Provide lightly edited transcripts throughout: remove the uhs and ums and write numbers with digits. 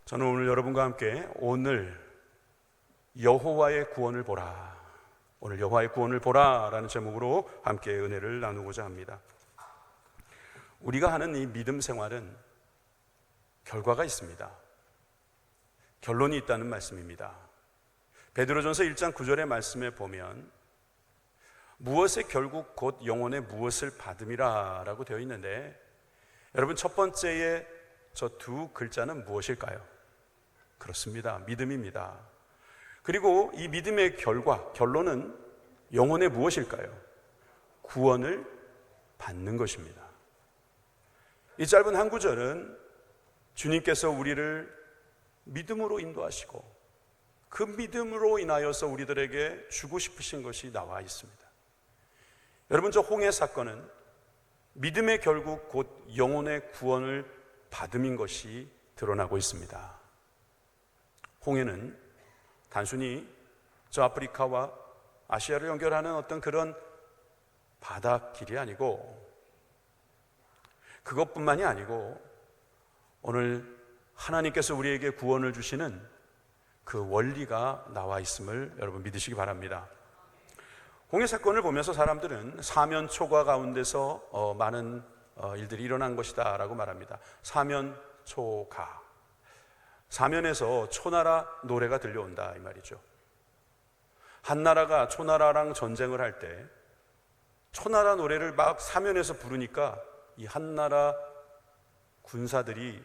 저는 오늘 여러분과 함께 오늘 여호와의 구원을 보라, 오늘 여호와의 구원을 보라라는 제목으로 함께 은혜를 나누고자 합니다. 우리가 하는 이 믿음 생활은 결과가 있습니다. 결론이 있다는 말씀입니다. 베드로전서 1장 9절의 말씀에 보면 무엇의 결국 곧 영혼의 무엇을 받음이라 라고 되어 있는데, 여러분 첫 번째의 저 두 글자는 무엇일까요? 그렇습니다. 믿음입니다. 그리고 이 믿음의 결론은 영혼의 무엇일까요? 구원을 받는 것입니다. 이 짧은 한 구절은 주님께서 우리를 믿음으로 인도하시고 그 믿음으로 인하여서 우리들에게 주고 싶으신 것이 나와 있습니다. 여러분, 저 홍해 사건은 믿음의 결국 곧 영혼의 구원을 받음인 것이 드러나고 있습니다. 홍해는 단순히 저 아프리카와 아시아를 연결하는 어떤 그런 바닷길이 아니고, 그것뿐만이 아니고 오늘 하나님께서 우리에게 구원을 주시는 그 원리가 나와 있음을 여러분 믿으시기 바랍니다. 홍해 사건을 보면서 사람들은 사면초가 가운데서 많은 일들이 일어난 것이다 라고 말합니다. 사면초가, 사면에서 초나라 노래가 들려온다 이 말이죠. 한나라가 초나라랑 전쟁을 할 때 초나라 노래를 막 사면에서 부르니까 이 한나라 군사들이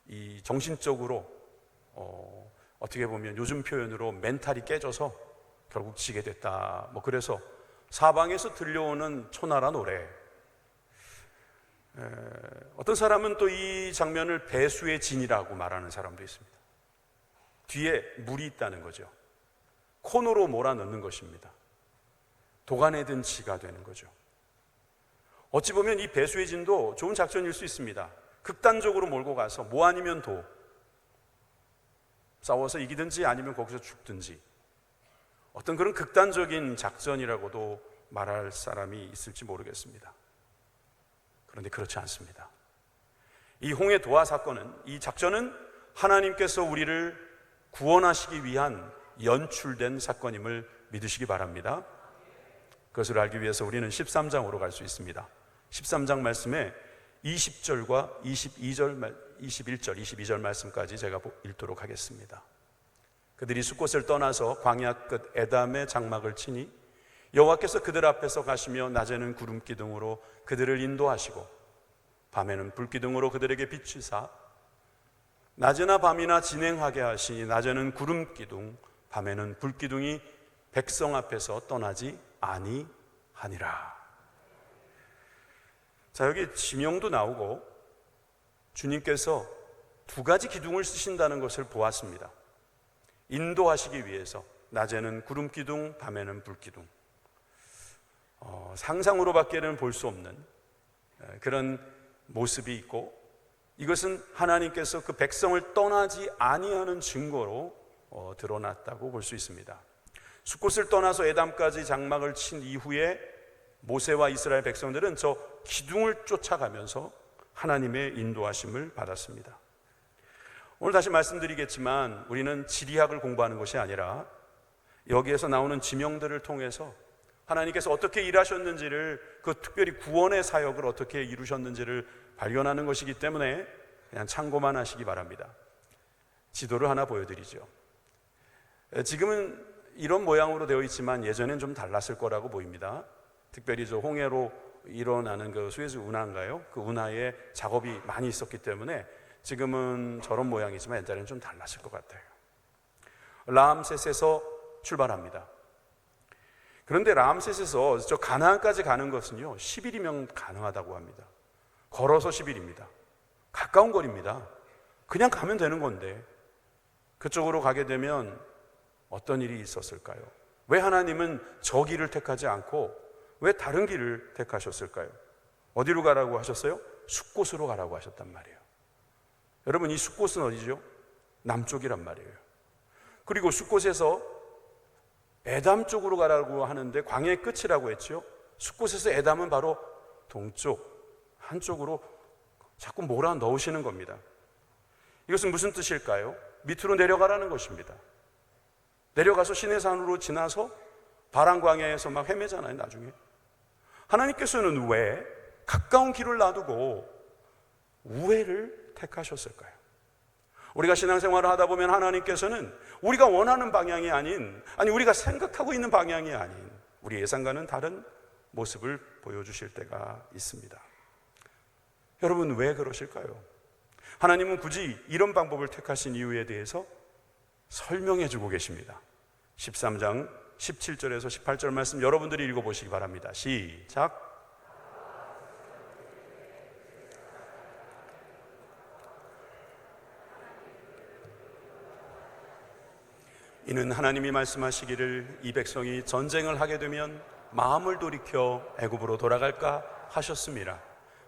이 정신적으로 어떻게 보면 요즘 표현으로 멘탈이 깨져서 결국 지게 됐다. 그래서 사방에서 들려오는 초나라 노래. 어떤 사람은 또 이 장면을 배수의 진이라고 말하는 사람도 있습니다. 뒤에 물이 있다는 거죠. 코너로 몰아넣는 것입니다. 도간에 든 지가 되는 거죠. 어찌 보면 이 배수의 진도 좋은 작전일 수 있습니다. 극단적으로 몰고 가서 뭐 아니면 도, 싸워서 이기든지 아니면 거기서 죽든지, 어떤 그런 극단적인 작전이라고도 말할 사람이 있을지 모르겠습니다. 그런데 그렇지 않습니다. 이 홍해 도하 사건은, 이 작전은 하나님께서 우리를 구원하시기 위한 연출된 사건임을 믿으시기 바랍니다. 그것을 알기 위해서 우리는 13장으로 갈 수 있습니다. 13장 말씀에 20절과 21절, 22절 말씀까지 제가 읽도록 하겠습니다. 그들이 숫곳을 떠나서 광야 끝 에담의 장막을 치니 여호와께서 그들 앞에서 가시며 낮에는 구름 기둥으로 그들을 인도하시고 밤에는 불 기둥으로 그들에게 비추사 낮이나 밤이나 진행하게 하시니 낮에는 구름 기둥 밤에는 불 기둥이 백성 앞에서 떠나지 아니하니라. 자, 여기 지명도 나오고 주님께서 두 가지 기둥을 쓰신다는 것을 보았습니다. 인도하시기 위해서 낮에는 구름 기둥, 밤에는 불 기둥. 상상으로밖에는 볼 수 없는 그런 모습이 있고, 이것은 하나님께서 그 백성을 떠나지 아니하는 증거로 드러났다고 볼 수 있습니다. 숫곳을 떠나서 에담까지 장막을 친 이후에 모세와 이스라엘 백성들은 저 기둥을 쫓아가면서 하나님의 인도하심을 받았습니다. 오늘 다시 말씀드리겠지만 우리는 지리학을 공부하는 것이 아니라 여기에서 나오는 지명들을 통해서 하나님께서 어떻게 일하셨는지를, 그 특별히 구원의 사역을 어떻게 이루셨는지를 발견하는 것이기 때문에 그냥 참고만 하시기 바랍니다. 지도를 하나 보여드리죠. 지금은 이런 모양으로 되어 있지만 예전엔 좀 달랐을 거라고 보입니다. 특별히 저 홍해로 일어나는 그 수에즈 운하인가요? 그 운하에 작업이 많이 있었기 때문에 지금은 저런 모양이지만 옛날에는 좀 달랐을 것 같아요. 라암셋에서 출발합니다. 그런데 라암셋에서 저 가나안까지 가는 것은요 10일이면 가능하다고 합니다. 걸어서 10일입니다. 가까운 거리입니다. 그냥 가면 되는 건데 그쪽으로 가게 되면 어떤 일이 있었을까요? 왜 하나님은 저 길을 택하지 않고 왜 다른 길을 택하셨을까요? 어디로 가라고 하셨어요? 숫곳으로 가라고 하셨단 말이에요. 여러분, 이 숫곳은 어디죠? 남쪽이란 말이에요. 그리고 숫곳에서 에담 쪽으로 가라고 하는데 광야의 끝이라고 했죠. 숫곳에서 에담은 바로 동쪽 한쪽으로 자꾸 몰아 넣으시는 겁니다. 이것은 무슨 뜻일까요? 밑으로 내려가라는 것입니다. 내려가서 시내산으로 지나서 바람 광야에서 막 헤매잖아요, 나중에. 하나님께서는 왜 가까운 길을 놔두고 우회를 택하셨을까요? 우리가 신앙생활을 하다 보면 하나님께서는 우리가 원하는 방향이 아닌, 우리가 생각하고 있는 방향이 아닌 우리 예상과는 다른 모습을 보여주실 때가 있습니다. 여러분, 왜 그러실까요? 하나님은 굳이 이런 방법을 택하신 이유에 대해서 설명해 주고 계십니다. 13장 17절에서 18절 말씀 여러분들이 읽어보시기 바랍니다. 시작. 이는 하나님이 말씀하시기를 이 백성이 전쟁을 하게 되면 마음을 돌이켜 애굽으로 돌아갈까 하셨습니다.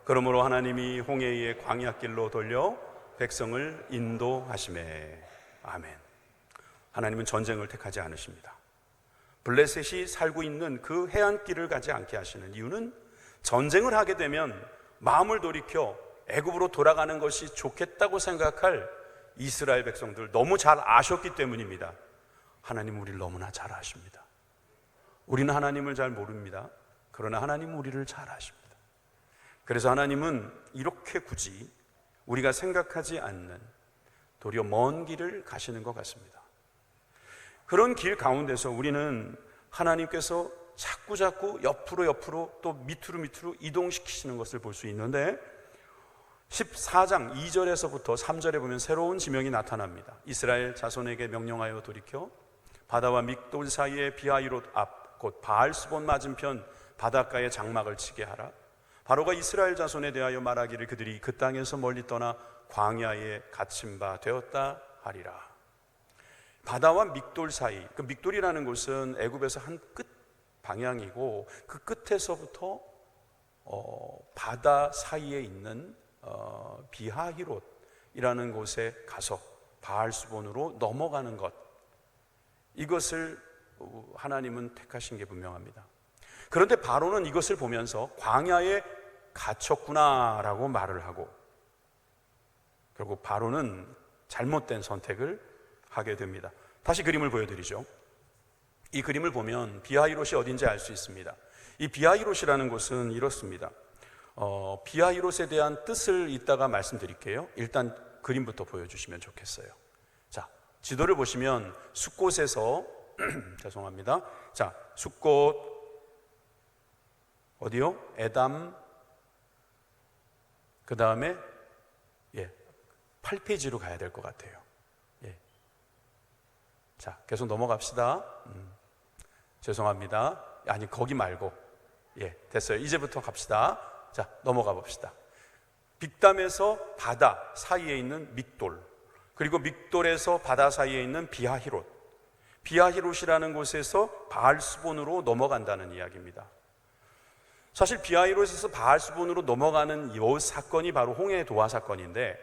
그러므로 하나님이 홍해의 광야길로 돌려 백성을 인도하시매. 아멘. 하나님은 전쟁을 택하지 않으십니다. 블레셋이 살고 있는 그 해안길을 가지 않게 하시는 이유는 전쟁을 하게 되면 마음을 돌이켜 애굽으로 돌아가는 것이 좋겠다고 생각할 이스라엘 백성들 너무 잘 아셨기 때문입니다. 하나님은 우리를 너무나 잘 아십니다. 우리는 하나님을 잘 모릅니다. 그러나 하나님은 우리를 잘 아십니다. 그래서 하나님은 이렇게 굳이 우리가 생각하지 않는 도리어 먼 길을 가시는 것 같습니다. 그런 길 가운데서 우리는 하나님께서 자꾸 옆으로 또 밑으로 이동시키시는 것을 볼 수 있는데 14장 2절에서부터 3절에 보면 새로운 지명이 나타납니다. 이스라엘 자손에게 명령하여 돌이켜 바다와 믹돌 사이의 비하이롯 앞 곧 바알스본 맞은편 바닷가에 장막을 치게 하라. 바로가 이스라엘 자손에 대하여 말하기를 그들이 그 땅에서 멀리 떠나 광야에 갇힌 바 되었다 하리라. 바다와 믹돌 사이, 그 믹돌이라는 곳은 애굽에서 한 끝 방향이고 그 끝에서부터 바다 사이에 있는 비하히롯이라는 곳에 가서 바알스본으로 넘어가는 것, 이것을 하나님은 택하신 게 분명합니다. 그런데 바로는 이것을 보면서 광야에 갇혔구나라고 말을 하고 결국 바로는 잘못된 선택을 하게 됩니다. 다시 그림을 보여드리죠. 이 그림을 보면 비하히롯이 어딘지 알 수 있습니다. 이 비하히롯이라는 곳은 이렇습니다. 비하히롯에 대한 뜻을 이따가 말씀드릴게요. 일단 그림부터 보여주시면 좋겠어요. 자, 지도를 보시면 숫곳에서 죄송합니다. 자, 숫곳 어디요? 에담, 그 다음에 8페이지로 가야 될 것 같아요. 자, 계속 넘어갑시다. 죄송합니다. 아니, 거기 말고. 됐어요. 이제부터 갑시다. 자, 넘어가 봅시다. 빅담에서 바다 사이에 있는 믹돌, 그리고 믹돌에서 바다 사이에 있는 비하히롯, 비하히롯이라는 곳에서 바알스본으로 넘어간다는 이야기입니다. 사실 비하히롯에서 바알스본으로 넘어가는 이 사건이 바로 홍해 도하 사건인데,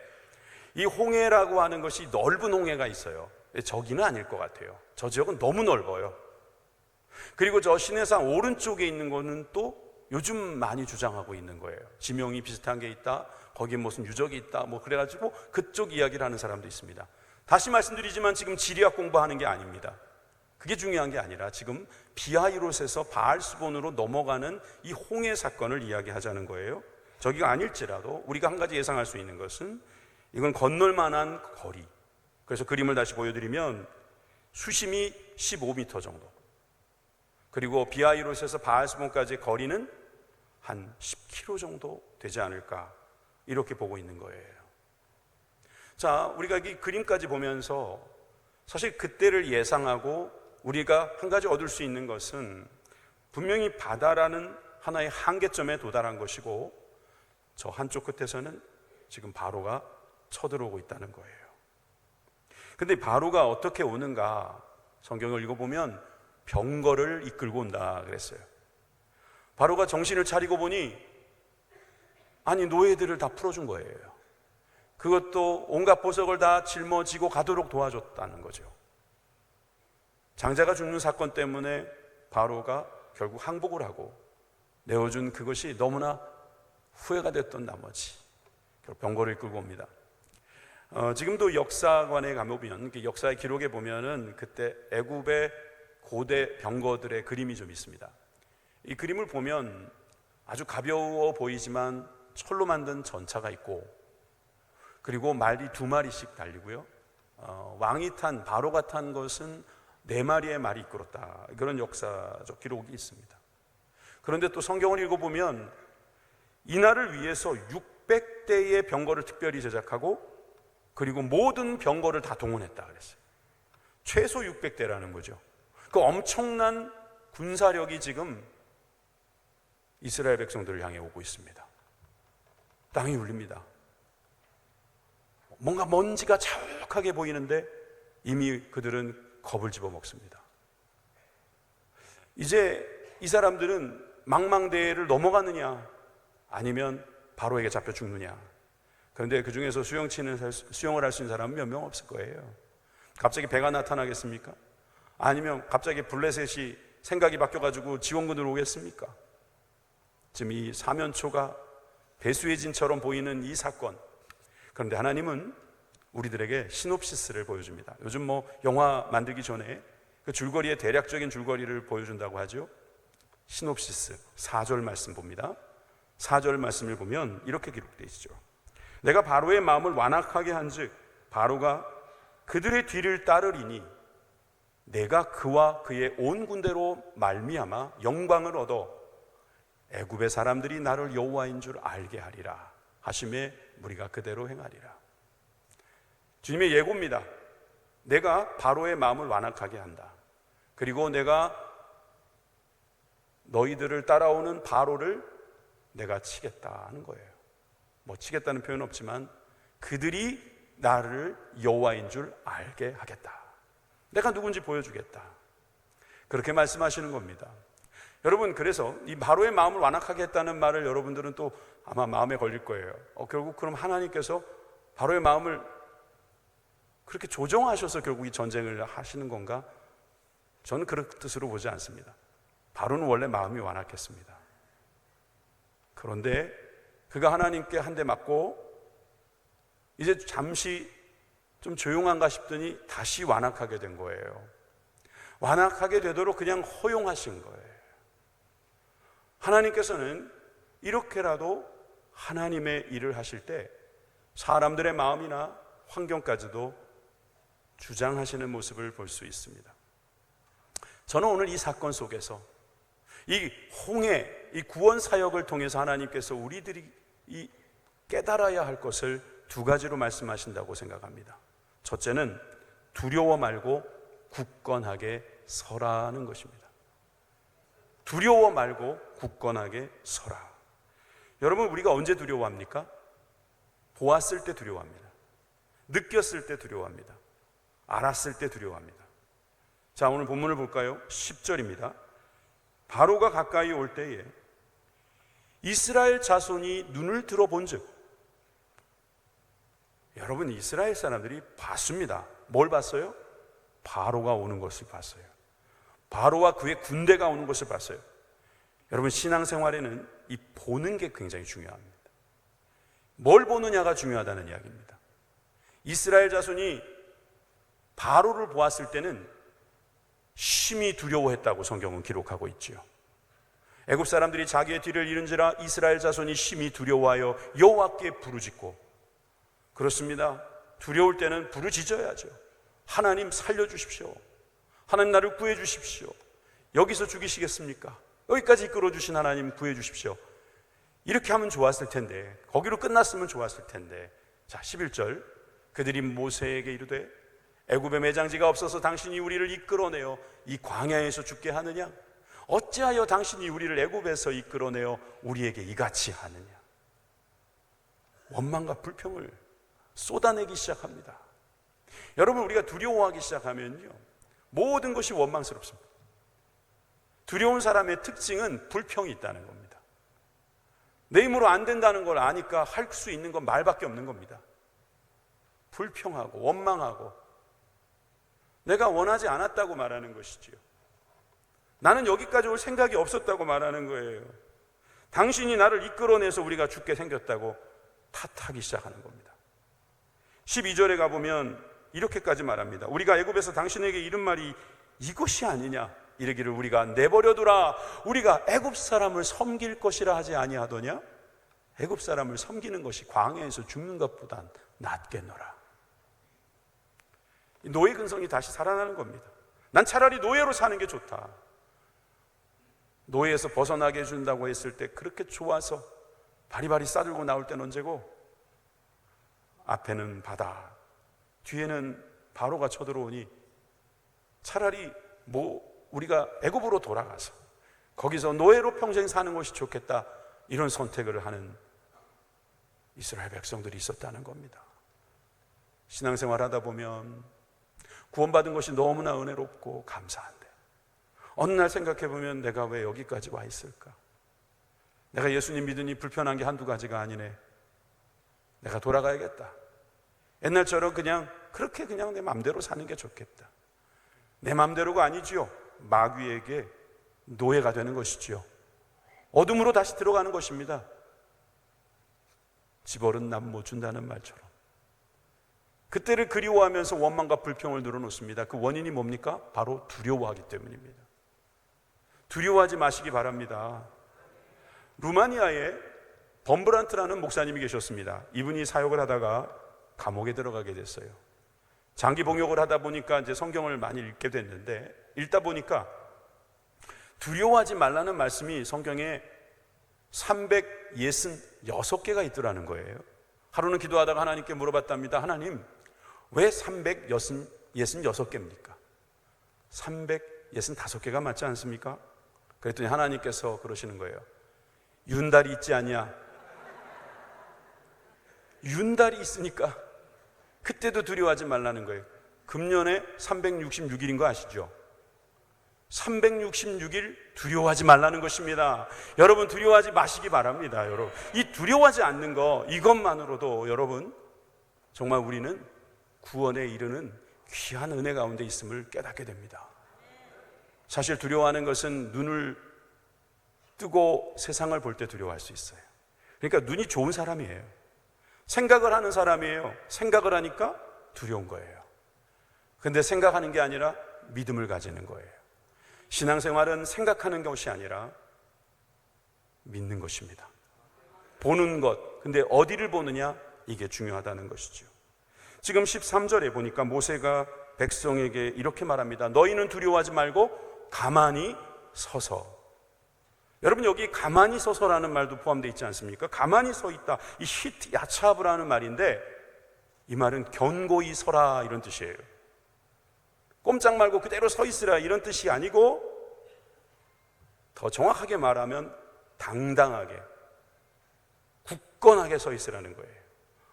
이 홍해라고 하는 것이 넓은 홍해가 있어요. 저기는 아닐 것 같아요. 저 지역은 너무 넓어요. 그리고 저 시내산 오른쪽에 있는 거는 또 요즘 많이 주장하고 있는 거예요. 지명이 비슷한 게 있다, 거기에 무슨 유적이 있다, 그래가지고 그쪽 이야기를 하는 사람도 있습니다. 다시 말씀드리지만 지금 지리학 공부하는 게 아닙니다. 그게 중요한 게 아니라 지금 비하히롯에서 바알스본으로 넘어가는 이 홍해 사건을 이야기하자는 거예요. 저기가 아닐지라도 우리가 한 가지 예상할 수 있는 것은 이건 건널 만한 거리, 그래서 그림을 다시 보여드리면 수심이 15m 정도, 그리고 비하히롯에서 바알스본까지의 거리는 한 10km 정도 되지 않을까, 이렇게 보고 있는 거예요. 자, 우리가 이 그림까지 보면서 사실 그때를 예상하고 우리가 한 가지 얻을 수 있는 것은 분명히 바다라는 하나의 한계점에 도달한 것이고, 저 한쪽 끝에서는 지금 바로가 쳐들어오고 있다는 거예요. 근데 바로가 어떻게 오는가, 성경을 읽어보면 병거를 이끌고 온다 그랬어요. 바로가 정신을 차리고 보니 노예들을 다 풀어준 거예요. 그것도 온갖 보석을 다 짊어지고 가도록 도와줬다는 거죠. 장자가 죽는 사건 때문에 바로가 결국 항복을 하고 내어준 그것이 너무나 후회가 됐던 나머지 결국 병거를 이끌고 옵니다. 지금도 역사관에 가보면 그 역사의 기록에 보면은 그때 애굽의 고대 병거들의 그림이 좀 있습니다. 이 그림을 보면 아주 가벼워 보이지만 철로 만든 전차가 있고, 그리고 말이 2마리씩 달리고요, 왕이 탄 바로가 탄 것은 4마리의 말이 이끌었다, 그런 역사적 기록이 있습니다. 그런데 또 성경을 읽어보면 이날을 위해서 600대의 병거를 특별히 제작하고, 그리고 모든 병거를 다 동원했다 그랬어요. 최소 600대라는 거죠. 그 엄청난 군사력이 지금 이스라엘 백성들을 향해 오고 있습니다. 땅이 울립니다. 뭔가 먼지가 자욱하게 보이는데 이미 그들은 겁을 집어먹습니다. 이제 이 사람들은 망망대해를 넘어가느냐 아니면 바로에게 잡혀 죽느냐. 그런데 그 중에서 수영을 할 수 있는 사람은 몇 명 없을 거예요. 갑자기 배가 나타나겠습니까? 아니면 갑자기 블레셋이 생각이 바뀌어가지고 지원군으로 오겠습니까? 지금 이 사면초가 배수의 진처럼 보이는 이 사건, 그런데 하나님은 우리들에게 시놉시스를 보여줍니다. 요즘 영화 만들기 전에 그 줄거리의 대략적인 줄거리를 보여준다고 하죠. 시놉시스 4절 말씀 봅니다. 4절 말씀을 보면 이렇게 기록되어 있죠. 내가 바로의 마음을 완악하게 한즉 바로가 그들의 뒤를 따르리니 내가 그와 그의 온 군대로 말미암아 영광을 얻어 애굽의 사람들이 나를 여호와인 줄 알게 하리라 하심에 우리가 그대로 행하리라. 주님의 예고입니다. 내가 바로의 마음을 완악하게 한다. 그리고 내가 너희들을 따라오는 바로를 내가 치겠다는 거예요. 치겠다는 표현은 없지만 그들이 나를 여호와인 줄 알게 하겠다. 내가 누군지 보여주겠다. 그렇게 말씀하시는 겁니다. 여러분, 그래서 이 바로의 마음을 완악하게 했다는 말을 여러분들은 또 아마 마음에 걸릴 거예요. 결국 그럼 하나님께서 바로의 마음을 그렇게 조정하셔서 결국 이 전쟁을 하시는 건가? 저는 그런 뜻으로 보지 않습니다. 바로는 원래 마음이 완악했습니다. 그런데 그가 하나님께 한 대 맞고 이제 잠시 좀 조용한가 싶더니 다시 완악하게 된 거예요. 완악하게 되도록 그냥 허용하신 거예요. 하나님께서는 이렇게라도 하나님의 일을 하실 때 사람들의 마음이나 환경까지도 주장하시는 모습을 볼 수 있습니다. 저는 오늘 이 사건 속에서 이 홍해, 이 구원 사역을 통해서 하나님께서 우리들이 이 깨달아야 할 것을 2가지로 말씀하신다고 생각합니다. 첫째는 두려워 말고 굳건하게 서라는 것입니다. 두려워 말고 굳건하게 서라. 여러분, 우리가 언제 두려워합니까? 보았을 때 두려워합니다. 느꼈을 때 두려워합니다. 알았을 때 두려워합니다. 자, 오늘 본문을 볼까요? 10절입니다. 바로가 가까이 올 때에 이스라엘 자손이 눈을 들어본즉, 여러분, 이스라엘 사람들이 봤습니다. 뭘 봤어요? 바로가 오는 것을 봤어요. 바로와 그의 군대가 오는 것을 봤어요. 여러분, 신앙생활에는 이 보는 게 굉장히 중요합니다. 뭘 보느냐가 중요하다는 이야기입니다. 이스라엘 자손이 바로를 보았을 때는 심히 두려워했다고 성경은 기록하고 있지요. 애굽 사람들이 자기의 뒤를 잃은지라 이스라엘 자손이 심히 두려워하여 여호와께 부르짖고, 그렇습니다. 두려울 때는 부르짖어야죠. 하나님 살려주십시오. 하나님 나를 구해주십시오. 여기서 죽이시겠습니까? 여기까지 이끌어주신 하나님 구해주십시오. 이렇게 하면 좋았을 텐데, 거기로 끝났으면 좋았을 텐데. 자, 11절, 그들이 모세에게 이르되 애굽에 매장지가 없어서 당신이 우리를 이끌어내어 이 광야에서 죽게 하느냐? 어찌하여 당신이 우리를 애굽에서 이끌어내어 우리에게 이같이 하느냐? 원망과 불평을 쏟아내기 시작합니다. 여러분, 우리가 두려워하기 시작하면요, 모든 것이 원망스럽습니다. 두려운 사람의 특징은 불평이 있다는 겁니다. 내 힘으로 안 된다는 걸 아니까 할 수 있는 건 말밖에 없는 겁니다. 불평하고 원망하고 내가 원하지 않았다고 말하는 것이지요. 나는 여기까지 올 생각이 없었다고 말하는 거예요. 당신이 나를 이끌어내서 우리가 죽게 생겼다고 탓하기 시작하는 겁니다. 12절에 가보면 이렇게까지 말합니다. 우리가 애굽에서 당신에게 이른 말이 이것이 아니냐, 이르기를 우리가 내버려두라, 우리가 애굽 사람을 섬길 것이라 하지 아니하더냐. 애굽 사람을 섬기는 것이 광야에서 죽는 것보단 낫겠노라. 노예 근성이 다시 살아나는 겁니다. 난 차라리 노예로 사는 게 좋다. 노예에서 벗어나게 해준다고 했을 때 그렇게 좋아서 바리바리 싸들고 나올 때는 언제고, 앞에는 바다, 뒤에는 바로가 쳐들어오니 차라리 우리가 애굽으로 돌아가서 거기서 노예로 평생 사는 것이 좋겠다, 이런 선택을 하는 이스라엘 백성들이 있었다는 겁니다. 신앙생활 하다 보면 구원받은 것이 너무나 은혜롭고 감사한데 어느 날 생각해 보면 내가 왜 여기까지 와 있을까? 내가 예수님 믿으니 불편한 게 한두 가지가 아니네. 내가 돌아가야겠다. 옛날처럼 그렇게 내 맘대로 사는 게 좋겠다. 내 맘대로가 아니지요. 마귀에게 노예가 되는 것이지요. 어둠으로 다시 들어가는 것입니다. 집어른 남 못 준다는 말처럼 그때를 그리워하면서 원망과 불평을 늘어놓습니다. 그 원인이 뭡니까? 바로 두려워하기 때문입니다. 두려워하지 마시기 바랍니다. 루마니아에 범브란트라는 목사님이 계셨습니다. 이분이 사역을 하다가 감옥에 들어가게 됐어요. 장기 봉역을 하다 보니까 이제 성경을 많이 읽게 됐는데, 읽다 보니까 두려워하지 말라는 말씀이 성경에 366개가 있더라는 거예요. 하루는 기도하다가 하나님께 물어봤답니다. 하나님, 왜 366개입니까? 365개가 맞지 않습니까? 그랬더니 하나님께서 그러시는 거예요. 윤달이 있지 않냐? 윤달이 있으니까 그때도 두려워하지 말라는 거예요. 금년에 366일인 거 아시죠? 366일 두려워하지 말라는 것입니다. 여러분, 두려워하지 마시기 바랍니다. 여러분, 이 두려워하지 않는 거, 이것만으로도 여러분 정말 우리는 구원에 이르는 귀한 은혜 가운데 있음을 깨닫게 됩니다. 사실 두려워하는 것은 눈을 뜨고 세상을 볼 때 두려워할 수 있어요. 그러니까 눈이 좋은 사람이에요. 생각을 하는 사람이에요. 생각을 하니까 두려운 거예요. 근데 생각하는 게 아니라 믿음을 가지는 거예요. 신앙생활은 생각하는 것이 아니라 믿는 것입니다. 보는 것, 근데 어디를 보느냐, 이게 중요하다는 것이죠. 지금 13절에 보니까 모세가 백성에게 이렇게 말합니다. 너희는 두려워하지 말고 가만히 서서. 여러분, 여기 가만히 서서라는 말도 포함되어 있지 않습니까? 가만히 서 있다, 이 히트 야차브라는 말인데, 이 말은 견고히 서라, 이런 뜻이에요. 꼼짝 말고 그대로 서 있으라, 이런 뜻이 아니고, 더 정확하게 말하면 당당하게, 굳건하게 서 있으라는 거예요.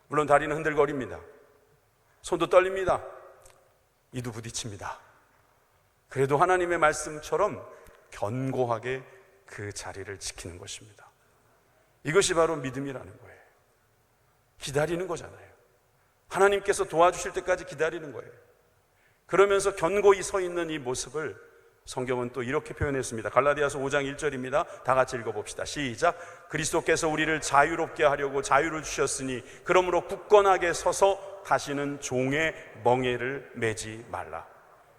물론 다리는 흔들거립니다. 손도 떨립니다. 이도 부딪힙니다. 그래도 하나님의 말씀처럼 견고하게 그 자리를 지키는 것입니다. 이것이 바로 믿음이라는 거예요. 기다리는 거잖아요. 하나님께서 도와주실 때까지 기다리는 거예요. 그러면서 견고히 서 있는 이 모습을 성경은 또 이렇게 표현했습니다. 갈라디아서 5장 1절입니다. 다 같이 읽어봅시다. 시작. 그리스도께서 우리를 자유롭게 하려고 자유를 주셨으니 그러므로 굳건하게 서서 다시는 종의 멍에를 매지 말라.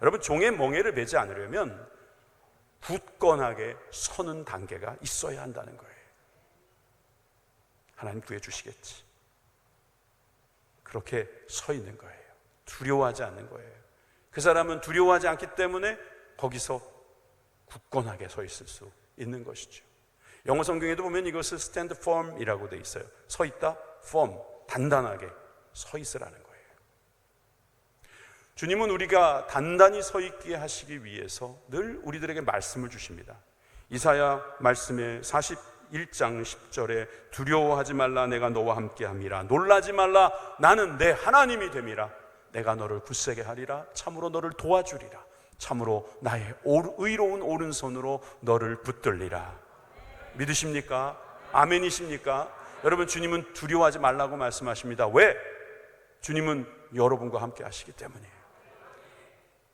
여러분, 종의 멍에를 매지 않으려면 굳건하게 서는 단계가 있어야 한다는 거예요. 하나님 구해주시겠지. 그렇게 서 있는 거예요. 두려워하지 않는 거예요. 그 사람은 두려워하지 않기 때문에 거기서 굳건하게 서 있을 수 있는 것이죠. 영어 성경에도 보면 이것을 stand firm이라고 되어 있어요. 서 있다, firm, 단단하게 서 있으라는 거예요. 주님은 우리가 단단히 서 있게 하시기 위해서 늘 우리들에게 말씀을 주십니다. 이사야 말씀의 41장 10절에 두려워하지 말라, 내가 너와 함께함이라. 놀라지 말라, 나는 내 하나님이 됨이라. 내가 너를 굳세게 하리라. 참으로 너를 도와주리라. 참으로 나의 의로운 오른손으로 너를 붙들리라. 믿으십니까? 아멘이십니까? 여러분, 주님은 두려워하지 말라고 말씀하십니다. 왜? 주님은 여러분과 함께 하시기 때문이에요.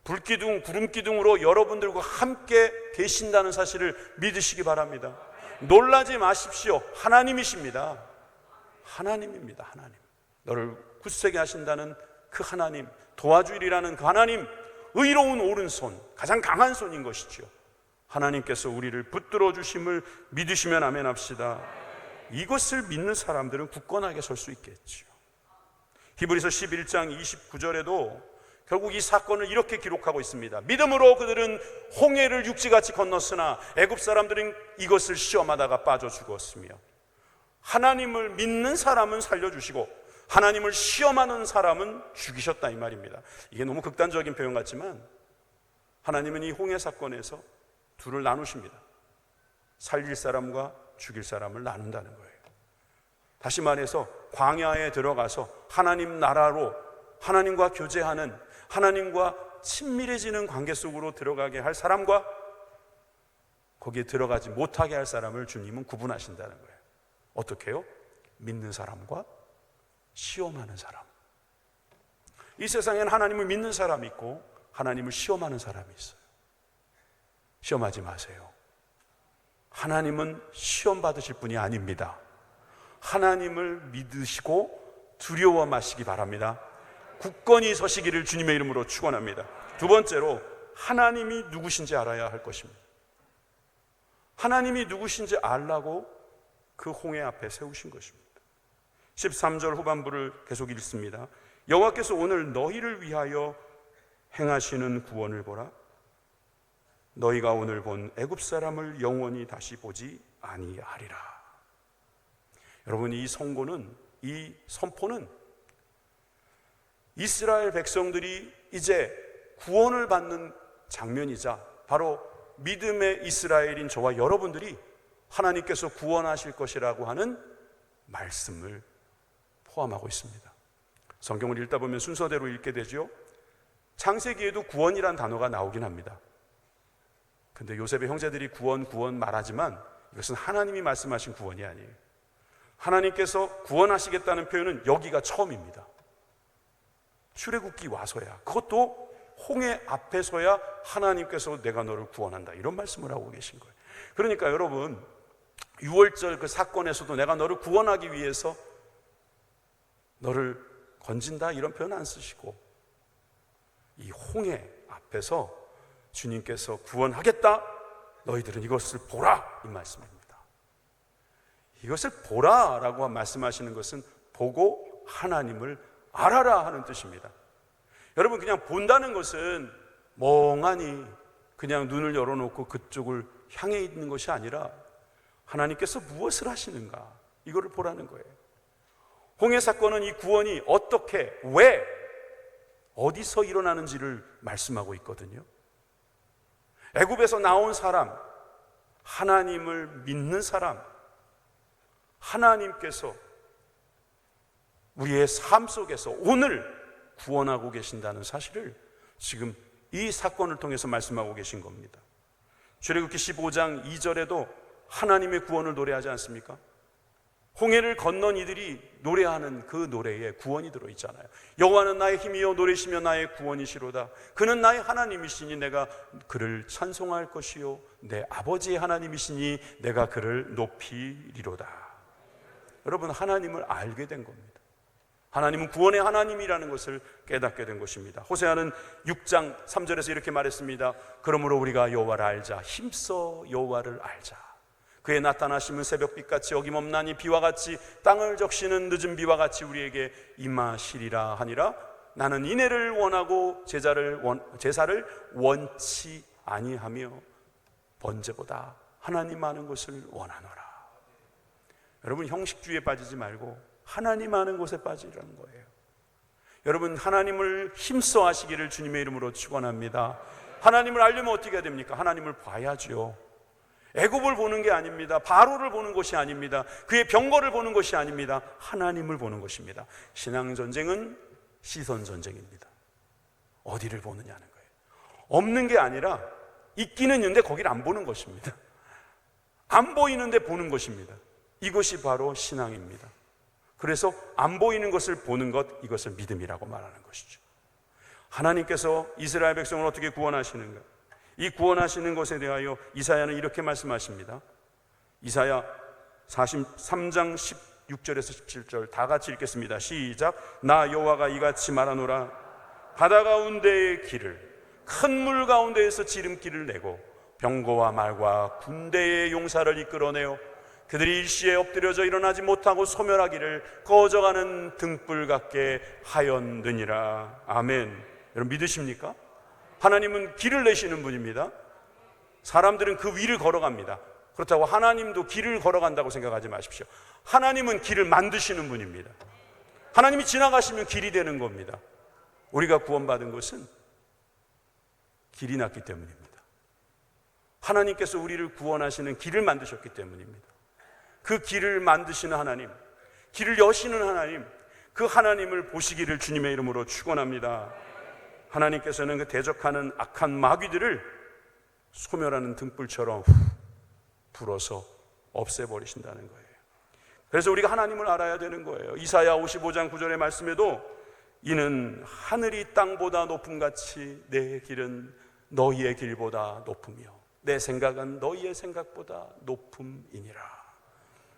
불기둥, 구름기둥으로 여러분들과 함께 계신다는 사실을 믿으시기 바랍니다. 놀라지 마십시오. 하나님이십니다. 하나님입니다. 하나님. 너를 굳세게 하신다는 그 하나님, 도와주리라는 그 하나님, 의로운 오른손, 가장 강한 손인 것이죠. 하나님께서 우리를 붙들어 주심을 믿으시면 아멘 합시다. 이것을 믿는 사람들은 굳건하게 설 수 있겠죠. 히브리서 11장 29절에도 결국 이 사건을 이렇게 기록하고 있습니다. 믿음으로 그들은 홍해를 육지같이 건넜으나 애굽 사람들은 이것을 시험하다가 빠져 죽었으며, 하나님을 믿는 사람은 살려주시고 하나님을 시험하는 사람은 죽이셨다, 이 말입니다. 이게 너무 극단적인 표현 같지만 하나님은 이 홍해 사건에서 둘을 나누십니다. 살릴 사람과 죽일 사람을 나눈다는 거예요. 다시 말해서 광야에 들어가서 하나님 나라로 하나님과 교제하는, 하나님과 친밀해지는 관계 속으로 들어가게 할 사람과 거기에 들어가지 못하게 할 사람을 주님은 구분하신다는 거예요. 어떻게 해요? 믿는 사람과 시험하는 사람. 이 세상에는 하나님을 믿는 사람이 있고 하나님을 시험하는 사람이 있어요. 시험하지 마세요. 하나님은 시험 받으실 분이 아닙니다. 하나님을 믿으시고 두려워 마시기 바랍니다. 굳건히 서시기를 주님의 이름으로 축원합니다. 두 번째로, 하나님이 누구신지 알아야 할 것입니다. 하나님이 누구신지 알라고 그 홍해 앞에 세우신 것입니다. 13절 후반부를 계속 읽습니다. 여호와께서 오늘 너희를 위하여 행하시는 구원을 보라. 너희가 오늘 본 애굽 사람을 영원히 다시 보지 아니하리라. 여러분, 이 선고는, 이 선포는 이스라엘 백성들이 이제 구원을 받는 장면이자 바로 믿음의 이스라엘인 저와 여러분들이 하나님께서 구원하실 것이라고 하는 말씀을 포함하고 있습니다. 성경을 읽다 보면 순서대로 읽게 되죠. 창세기에도 구원이란 단어가 나오긴 합니다. 근데 요셉의 형제들이 구원 말하지만 이것은 하나님이 말씀하신 구원이 아니에요. 하나님께서 구원하시겠다는 표현은 여기가 처음입니다. 출애굽기 와서야, 그것도 홍해 앞에서야 하나님께서 내가 너를 구원한다, 이런 말씀을 하고 계신 거예요. 그러니까 여러분, 6월절 그 사건에서도 내가 너를 구원하기 위해서 너를 건진다, 이런 표현 안 쓰시고 이 홍해 앞에서 주님께서 구원하겠다, 너희들은 이것을 보라, 이 말씀입니다. 이것을 보라라고 말씀하시는 것은 보고 하나님을 알아라 하는 뜻입니다. 여러분, 그냥 본다는 것은 멍하니 그냥 눈을 열어놓고 그쪽을 향해 있는 것이 아니라 하나님께서 무엇을 하시는가, 이거를 보라는 거예요. 홍해 사건은 이 구원이 어떻게, 왜, 어디서 일어나는지를 말씀하고 있거든요. 애굽에서 나온 사람, 하나님을 믿는 사람, 하나님께서 우리의 삶 속에서 오늘 구원하고 계신다는 사실을 지금 이 사건을 통해서 말씀하고 계신 겁니다. 출애굽기 15장 2절에도 하나님의 구원을 노래하지 않습니까? 홍해를 건넌 이들이 노래하는 그 노래에 구원이 들어있잖아요. 여호와는 나의 힘이요 노래시며 나의 구원이시로다. 그는 나의 하나님이시니 내가 그를 찬송할 것이요 내 아버지의 하나님이시니 내가 그를 높이리로다. 여러분, 하나님을 알게 된 겁니다. 하나님은 구원의 하나님이라는 것을 깨닫게 된 것입니다. 호세아는 6장 3절에서 이렇게 말했습니다. 그러므로 우리가 여호와를 알자. 힘써 여호와를 알자. 그의 나타나심은 새벽빛같이 어김없나니 비와 같이 땅을 적시는 늦은 비와 같이 우리에게 임하시리라 하니라. 나는 인애를 원하고 제사를 원치 아니하며 번제보다 하나님 아는 것을 원하노라. 여러분, 형식주의에 빠지지 말고 하나님 아는 곳에 빠지라는 거예요. 여러분, 하나님을 힘써 하시기를 주님의 이름으로 축원합니다. 하나님을 알려면 어떻게 해야 됩니까? 하나님을 봐야죠. 애굽을 보는 게 아닙니다. 바로를 보는 것이 아닙니다. 그의 병거를 보는 것이 아닙니다. 하나님을 보는 것입니다. 신앙전쟁은 시선전쟁입니다. 어디를 보느냐는 거예요. 없는 게 아니라 있기는 있는데 거기를 안 보는 것입니다. 안 보이는데 보는 것입니다. 이것이 바로 신앙입니다. 그래서 안 보이는 것을 보는 것, 이것을 믿음이라고 말하는 것이죠. 하나님께서 이스라엘 백성을 어떻게 구원하시는가? 이 구원하시는 것에 대하여 이사야는 이렇게 말씀하십니다. 이사야 43장 16절에서 17절 다 같이 읽겠습니다. 시작. 나 여호와가 이같이 말하노라. 바다 가운데의 길을, 큰 물 가운데에서 지름길을 내고 병거와 말과 군대의 용사를 이끌어내어 그들이 일시에 엎드려져 일어나지 못하고 소멸하기를 꺼져가는 등불 같게 하였느니라. 아멘. 여러분 믿으십니까? 하나님은 길을 내시는 분입니다. 사람들은 그 위를 걸어갑니다. 그렇다고 하나님도 길을 걸어간다고 생각하지 마십시오. 하나님은 길을 만드시는 분입니다. 하나님이 지나가시면 길이 되는 겁니다. 우리가 구원받은 것은 길이 났기 때문입니다. 하나님께서 우리를 구원하시는 길을 만드셨기 때문입니다. 그 길을 만드시는 하나님, 길을 여시는 하나님, 그 하나님을 보시기를 주님의 이름으로 축원합니다. 하나님께서는 그 대적하는 악한 마귀들을 소멸하는 등불처럼 불어서 없애버리신다는 거예요. 그래서 우리가 하나님을 알아야 되는 거예요. 이사야 55장 9절의 말씀에도 이는 하늘이 땅보다 높음같이 내 길은 너희의 길보다 높으며 내 생각은 너희의 생각보다 높음이니라.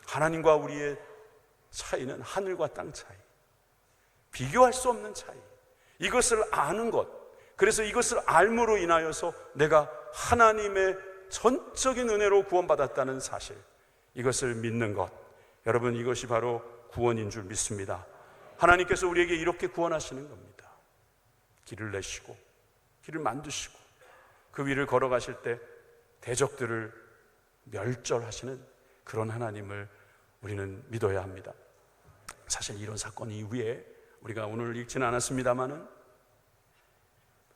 하나님과 우리의 차이는 하늘과 땅 차이, 비교할 수 없는 차이. 이것을 아는 것, 그래서 이것을 알므로 인하여서 내가 하나님의 전적인 은혜로 구원받았다는 사실, 이것을 믿는 것, 여러분 이것이 바로 구원인 줄 믿습니다. 하나님께서 우리에게 이렇게 구원하시는 겁니다. 길을 내시고 길을 만드시고 그 위를 걸어가실 때 대적들을 멸절하시는 그런 하나님을 우리는 믿어야 합니다. 사실 이런 사건 이후에 우리가 오늘 읽지는 않았습니다만은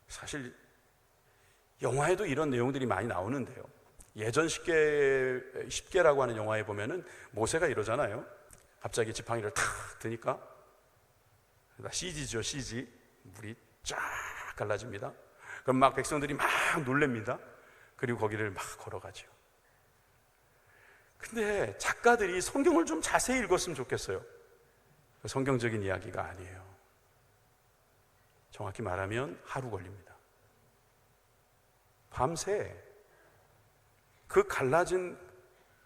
사실 영화에도 이런 내용들이 많이 나오는데요. 예전 10계라고 하는 영화에 보면은 모세가 이러잖아요. 갑자기 지팡이를 탁 드니까 CG죠, CG. 물이 쫙 갈라집니다. 그럼 막 백성들이 막 놀랍니다. 그리고 거기를 막 걸어가죠. 근데 작가들이 성경을 좀 자세히 읽었으면 좋겠어요. 성경적인 이야기가 아니에요. 정확히 말하면 하루 걸립니다. 밤새 그 갈라진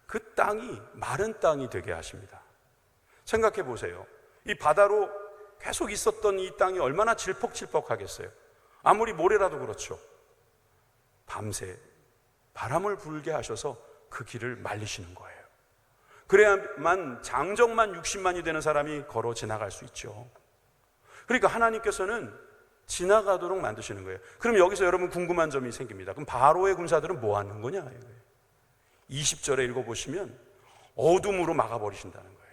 그 땅이 마른 땅이 되게 하십니다. 생각해 보세요. 이 바다로 계속 있었던 이 땅이 얼마나 질퍽질퍽하겠어요. 아무리 모래라도 그렇죠. 밤새 바람을 불게 하셔서 그 길을 말리시는 거예요. 그래야만 장정만 60만이 되는 사람이 걸어 지나갈 수 있죠. 그러니까 하나님께서는 지나가도록 만드시는 거예요. 그럼 여기서 여러분 궁금한 점이 생깁니다. 그럼 바로의 군사들은 뭐 하는 거냐? 20절에 읽어보시면 어둠으로 막아버리신다는 거예요.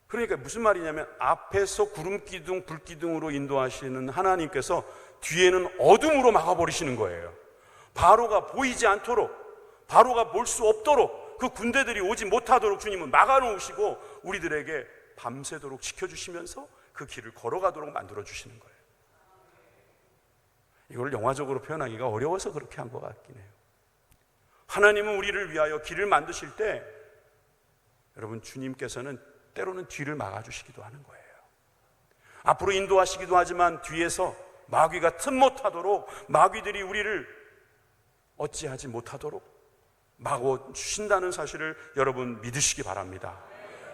그러니까 무슨 말이냐면 앞에서 구름기둥, 불기둥으로 인도하시는 하나님께서 뒤에는 어둠으로 막아버리시는 거예요. 바로가 보이지 않도록, 바로가 볼 수 없도록, 그 군대들이 오지 못하도록 주님은 막아놓으시고 우리들에게 밤새도록 지켜주시면서 그 길을 걸어가도록 만들어주시는 거예요. 이걸 영화적으로 표현하기가 어려워서 그렇게 한 것 같긴 해요. 하나님은 우리를 위하여 길을 만드실 때 여러분 주님께서는 때로는 뒤를 막아주시기도 하는 거예요. 앞으로 인도하시기도 하지만 뒤에서 마귀가 틈 못하도록, 마귀들이 우리를 어찌하지 못하도록 막아주신다는 사실을 여러분 믿으시기 바랍니다.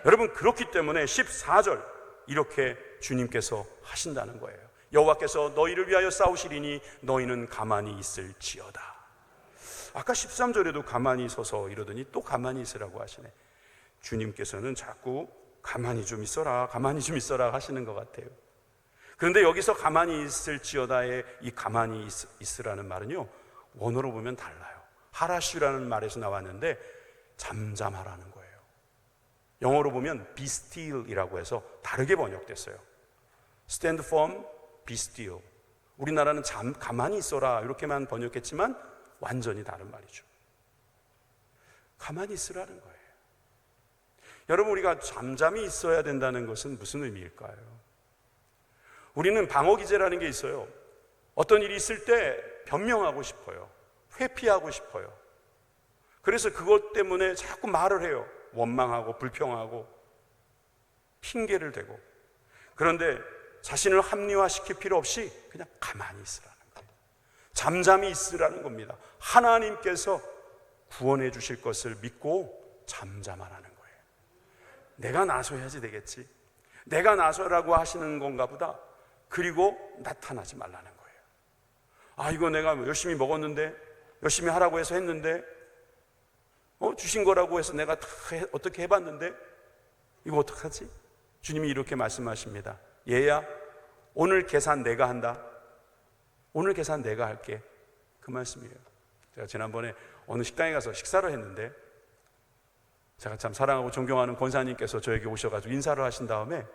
여러분 그렇기 때문에 14절 이렇게 주님께서 하신다는 거예요. 여호와께서 너희를 위하여 싸우시리니 너희는 가만히 있을지어다. 아까 13절에도 가만히 서서 이러더니 또 가만히 있으라고 하시네. 주님께서는 자꾸 가만히 좀 있어라, 가만히 좀 있어라 하시는 것 같아요. 그런데 여기서 가만히 있을지어다의 이 가만히 있으라는 말은요, 원어로 보면 달라요. 하라슈라는 말에서 나왔는데 잠잠하라는 거예요. 영어로 보면 be still이라고 해서 다르게 번역됐어요. stand firm, be still. 우리나라는 가만히 있어라 이렇게만 번역했지만 완전히 다른 말이죠. 가만히 있으라는 거예요. 여러분 우리가 잠잠히 있어야 된다는 것은 무슨 의미일까요? 우리는 방어기제라는 게 있어요. 어떤 일이 있을 때 변명하고 싶어요. 회피하고 싶어요. 그래서 그것 때문에 자꾸 말을 해요. 원망하고 불평하고 핑계를 대고. 그런데 자신을 합리화시킬 필요 없이 그냥 가만히 있으라는 거예요. 잠잠히 있으라는 겁니다. 하나님께서 구원해 주실 것을 믿고 잠잠하라는 거예요. 내가 나서야지 되겠지, 내가 나서라고 하시는 건가 보다. 그리고 나타나지 말라는 거예요. 아, 이거 내가 열심히 먹었는데, 열심히 하라고 해서 했는데, 주신 거라고 해서 내가 다 어떻게 해봤는데 이거 어떡하지? 주님이 이렇게 말씀하십니다. 얘야, 오늘 계산 내가 한다. 오늘 계산 내가 할게. 그 말씀이에요. 제가 지난번에 어느 식당에 가서 식사를 했는데, 제가 참 사랑하고 존경하는 권사님께서 저에게 오셔가지고 인사를 하신 다음에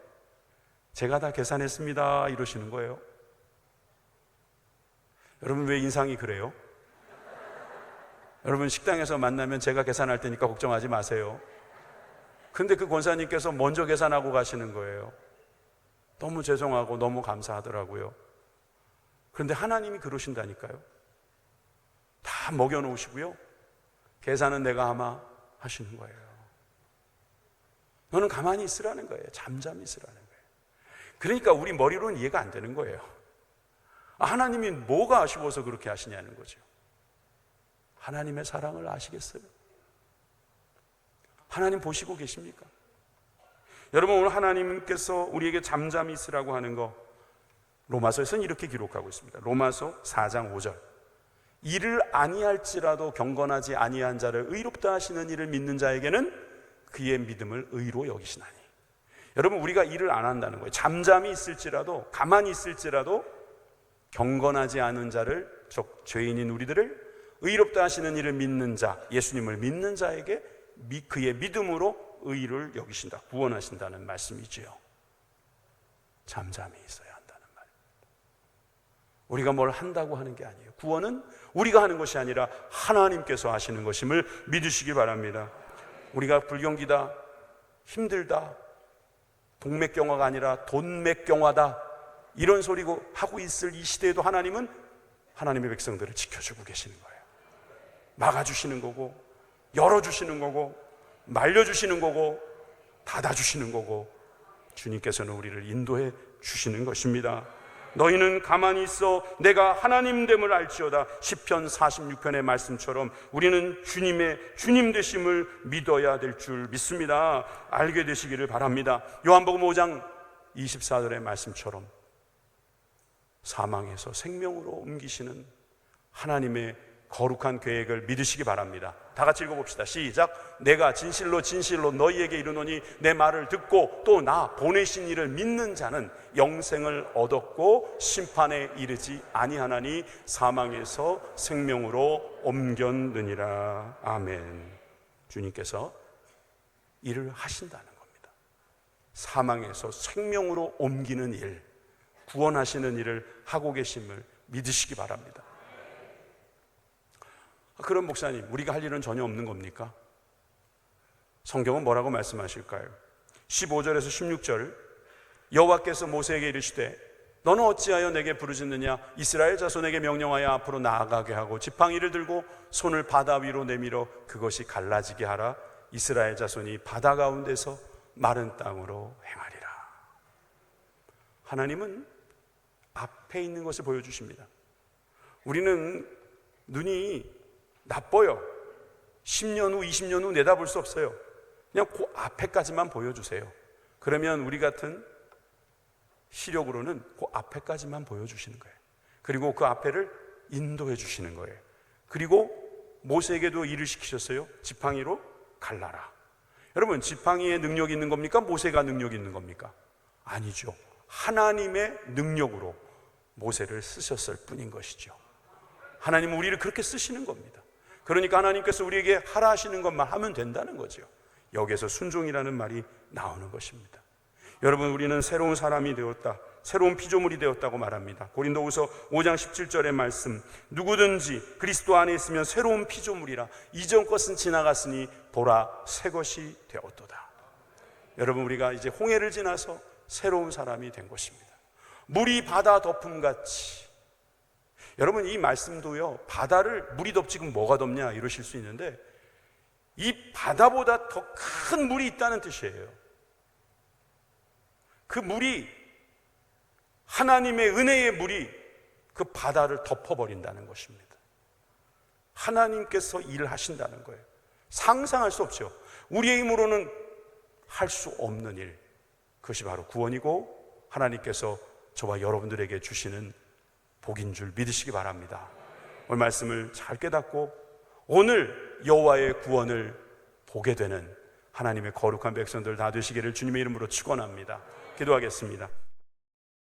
제가 다 계산했습니다 이러시는 거예요. 여러분, 왜 인상이 그래요? 여러분, 식당에서 만나면 제가 계산할 테니까 걱정하지 마세요. 근데 그 권사님께서 먼저 계산하고 가시는 거예요. 너무 죄송하고 너무 감사하더라고요. 그런데 하나님이 그러신다니까요. 다 먹여놓으시고요, 계산은 내가 아마 하시는 거예요. 너는 가만히 있으라는 거예요. 잠잠히 있으라는 거예요. 그러니까 우리 머리로는 이해가 안 되는 거예요. 하나님이 뭐가 아쉬워서 그렇게 하시냐는 거죠. 하나님의 사랑을 아시겠어요? 하나님 보시고 계십니까? 여러분, 오늘 하나님께서 우리에게 잠잠히 있으라고 하는 거, 로마서에서는 이렇게 기록하고 있습니다. 로마서 4장 5절. 이를 아니할지라도 경건하지 아니한 자를 의롭다 하시는 이를 믿는 자에게는 그의 믿음을 의로 여기시나니. 여러분, 우리가 일을 안 한다는 거예요. 잠잠히 있을지라도, 가만히 있을지라도 경건하지 않은 자를, 즉 죄인인 우리들을 의롭다 하시는 이를 믿는 자, 예수님을 믿는 자에게 그의 믿음으로 의를 여기신다, 구원하신다는 말씀이지요. 잠잠히 있어야 한다는 말입니다. 우리가 뭘 한다고 하는 게 아니에요. 구원은 우리가 하는 것이 아니라 하나님께서 하시는 것임을 믿으시기 바랍니다. 우리가 불경기다, 힘들다, 동맥경화가 아니라 돈맥경화다, 이런 소리고 하고 있을 이 시대에도 하나님은 하나님의 백성들을 지켜주고 계시는 거예요. 막아주시는 거고, 열어주시는 거고, 말려주시는 거고, 닫아주시는 거고, 주님께서는 우리를 인도해 주시는 것입니다. 너희는 가만히 있어 내가 하나님 됨을 알지어다. 시편 46편의 말씀처럼 우리는 주님의 주님 되심을 믿어야 될 줄 믿습니다. 알게 되시기를 바랍니다. 요한복음 5장 24절의 말씀처럼 사망에서 생명으로 옮기시는 하나님의 거룩한 계획을 믿으시기 바랍니다. 다 같이 읽어봅시다. 시작. 내가 진실로 진실로 너희에게 이르노니 내 말을 듣고 또 나 보내신 이를 믿는 자는 영생을 얻었고 심판에 이르지 아니하나니 사망에서 생명으로 옮겼느니라. 아멘. 주님께서 일을 하신다는 겁니다. 사망에서 생명으로 옮기는 일, 구원하시는 일을 하고 계심을 믿으시기 바랍니다. 그럼 목사님, 우리가 할 일은 전혀 없는 겁니까? 성경은 뭐라고 말씀하실까요? 15절에서 16절, 여호와께서 모세에게 이르시되 너는 어찌하여 내게 부르짖느냐? 이스라엘 자손에게 명령하여 앞으로 나아가게 하고 지팡이를 들고 손을 바다 위로 내밀어 그것이 갈라지게 하라. 이스라엘 자손이 바다 가운데서 마른 땅으로 행하리라. 하나님은 앞에 있는 것을 보여주십니다. 우리는 눈이 나빠요. 10년 후, 20년 후 내다볼 수 없어요. 그냥 그 앞에까지만 보여주세요. 그러면 우리 같은 시력으로는 그 앞에까지만 보여주시는 거예요. 그리고 그 앞에를 인도해 주시는 거예요. 그리고 모세에게도 일을 시키셨어요. 지팡이로 갈라라. 여러분, 지팡이에 능력이 있는 겁니까? 모세가 능력이 있는 겁니까? 아니죠. 하나님의 능력으로 모세를 쓰셨을 뿐인 것이죠. 하나님은 우리를 그렇게 쓰시는 겁니다. 그러니까 하나님께서 우리에게 하라 하시는 것만 하면 된다는 거죠. 여기에서 순종이라는 말이 나오는 것입니다. 여러분, 우리는 새로운 사람이 되었다, 새로운 피조물이 되었다고 말합니다. 고린도후서 5장 17절의 말씀, 누구든지 그리스도 안에 있으면 새로운 피조물이라 이전 것은 지나갔으니 보라 새 것이 되었도다. 여러분, 우리가 이제 홍해를 지나서 새로운 사람이 된 것입니다. 물이 바다 덮음같이. 여러분, 이 말씀도요, 바다를 물이 덮지 그럼 뭐가 덮냐 이러실 수 있는데, 이 바다보다 더 큰 물이 있다는 뜻이에요. 그 물이, 하나님의 은혜의 물이 그 바다를 덮어버린다는 것입니다. 하나님께서 일을 하신다는 거예요. 상상할 수 없죠. 우리의 힘으로는 할 수 없는 일, 그것이 바로 구원이고 하나님께서 저와 여러분들에게 주시는 복인 줄 믿으시기 바랍니다. 오늘 말씀을 잘 깨닫고 오늘 여호와의 구원을 보게 되는 하나님의 거룩한 백성들 다 되시기를 주님의 이름으로 축원합니다. 기도하겠습니다.